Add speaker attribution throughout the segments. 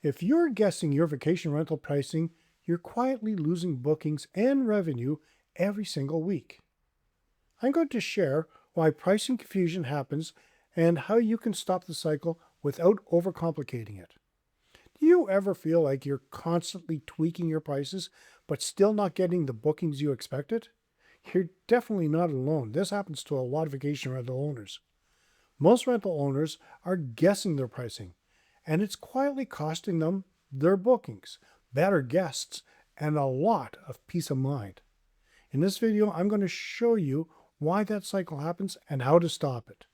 Speaker 1: If you're guessing your vacation rental pricing, you're quietly losing bookings and revenue every single week. I'm going to share why pricing confusion happens and how you can stop the cycle without overcomplicating it. Do you ever feel like you're constantly tweaking your prices but still not getting the bookings you expected? You're definitely not alone. This happens to a lot of vacation rental owners. Most rental owners are guessing their pricing, and it's quietly costing them their bookings, better guests, and a lot of peace of mind. In this video, I'm going to show you why that cycle happens and how to stop it.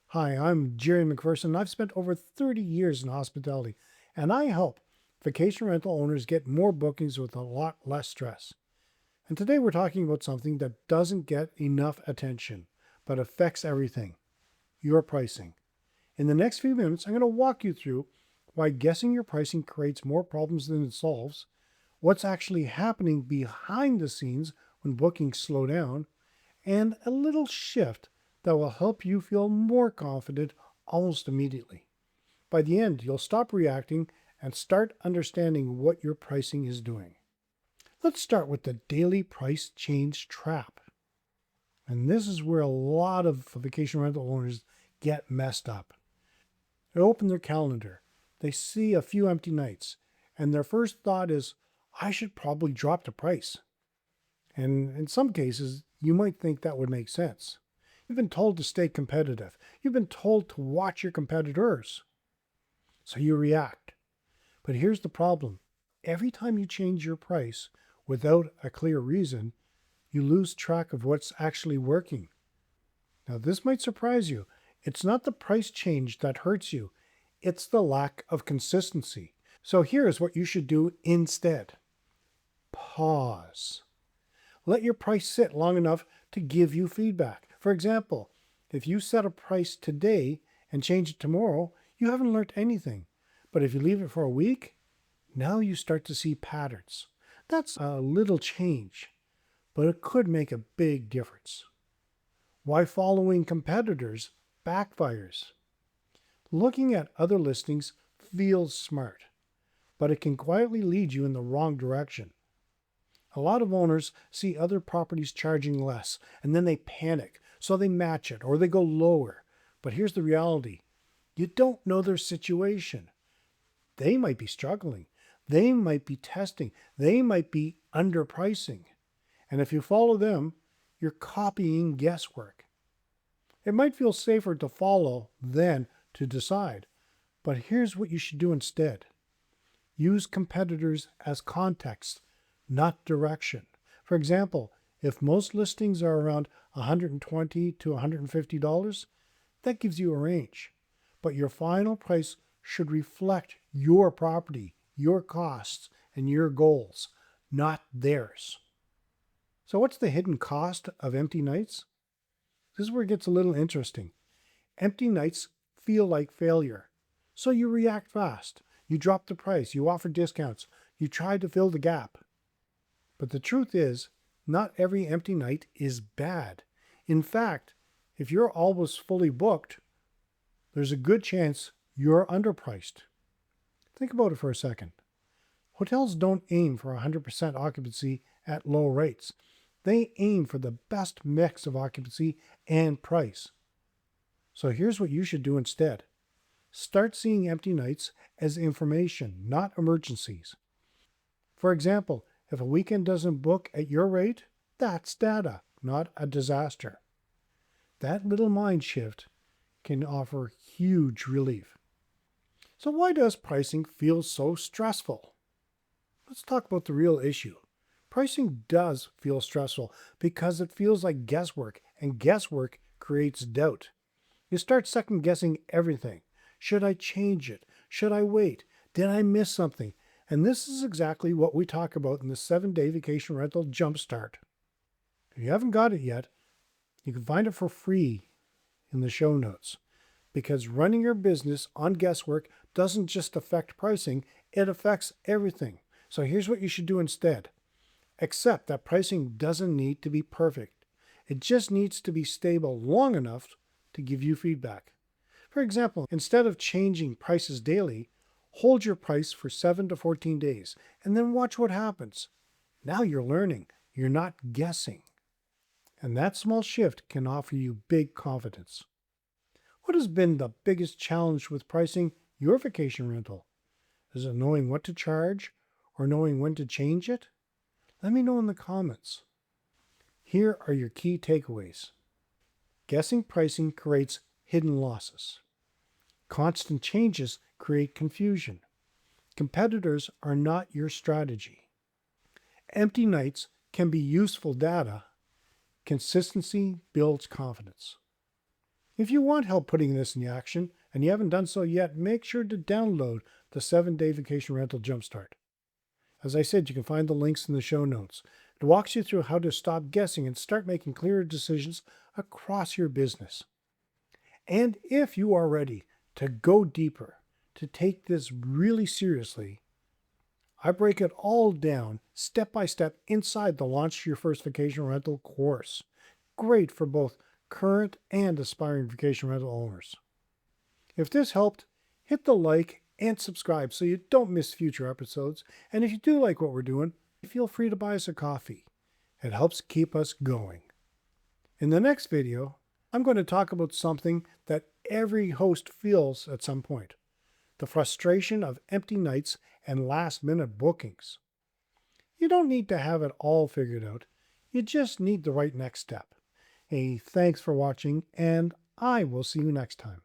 Speaker 1: Hi, I'm Gerry MacPherson. I've spent over 30 years in hospitality, and I help vacation rental owners get more bookings with a lot less stress. And today we're talking about something that doesn't get enough attention, but affects everything: your pricing. In the next few minutes, I'm going to walk you through why guessing your pricing creates more problems than it solves, what's actually happening behind the scenes when bookings slow down, and a little shift that will help you feel more confident almost immediately. By the end, you'll stop reacting and start understanding what your pricing is doing. Let's start with the daily price change trap. And this is where a lot of vacation rental owners get messed up. They open their calendar, they see a few empty nights, and their first thought is, I should probably drop the price. And in some cases, you might think that would make sense. You've been told to stay competitive. You've been told to watch your competitors. So you react. But here's the problem. Every time you change your price without a clear reason, you lose track of what's actually working. Now, this might surprise you. It's not the price change that hurts you. It's the lack of consistency. So here's what you should do instead. Pause. Let your price sit long enough to give you feedback. For example, if you set a price today and change it tomorrow, you haven't learned anything. But if you leave it for a week, now you start to see patterns. That's a little change, but it could make a big difference. Why following competitors backfires? Looking at other listings feels smart, but it can quietly lead you in the wrong direction. A lot of owners see other properties charging less, and then they panic, so they match it or they go lower. But here's the reality. You don't know their situation. They might be struggling. They might be testing. They might be underpricing. And if you follow them, you're copying guesswork. It might feel safer to follow than to decide. But here's what you should do instead. Use competitors as context, not direction. For example, if most listings are around $120 to $150, that gives you a range. But your final price should reflect your property, your costs, and your goals, not theirs. So what's the hidden cost of empty nights? This is where it gets a little interesting. Empty nights feel like failure. So you react fast. You drop the price. You offer discounts. You try to fill the gap. But the truth is, not every empty night is bad. In fact, if you're always fully booked, there's a good chance you're underpriced. Think about it for a second. Hotels don't aim for 100% occupancy at low rates. They aim for the best mix of occupancy and price. So here's what you should do instead. Start seeing empty nights as information, not emergencies. For example, if a weekend doesn't book at your rate, that's data, not a disaster. That little mind shift can offer huge relief. So why does pricing feel so stressful? Let's talk about the real issue. Pricing does feel stressful because it feels like guesswork, and guesswork creates doubt. You start second guessing everything. Should I change it? Should I wait? Did I miss something? And this is exactly what we talk about in the 7-day vacation rental Jumpstart. If you haven't got it yet, you can find it for free in the show notes. Because running your business on guesswork doesn't just affect pricing, it affects everything. So here's what you should do instead. Accept that pricing doesn't need to be perfect. It just needs to be stable long enough to give you feedback. For example, instead of changing prices daily, Hold your price for 7 to 14 days and then watch what happens. Now you're learning. You're not guessing. And that small shift can offer you big confidence. What has been the biggest challenge with pricing your vacation rental? Is it knowing what to charge or knowing when to change it? Let me know in the comments. Here are your key takeaways. Guessing pricing creates hidden losses. Constant changes create confusion. Competitors are not your strategy. Empty nights can be useful data. Consistency builds confidence. If you want help putting this into action and you haven't done so yet, make sure to download the 7-Day Vacation Rental Jumpstart. As I said, you can find the links in the show notes. It walks you through how to stop guessing and start making clearer decisions across your business. And if you are ready to go deeper, to take this really seriously, I break it all down step by step inside the Launch Your First Vacation Rental course. Great for both current and aspiring vacation rental owners. If this helped, hit the like and subscribe so you don't miss future episodes. And if you do like what we're doing, feel free to buy us a coffee. It helps keep us going. In the next video, I'm going to talk about something that every host feels at some point: the frustration of empty nights and last-minute bookings. You don't need to have it all figured out. You just need the right next step. Hey, thanks for watching, and I will see you next time.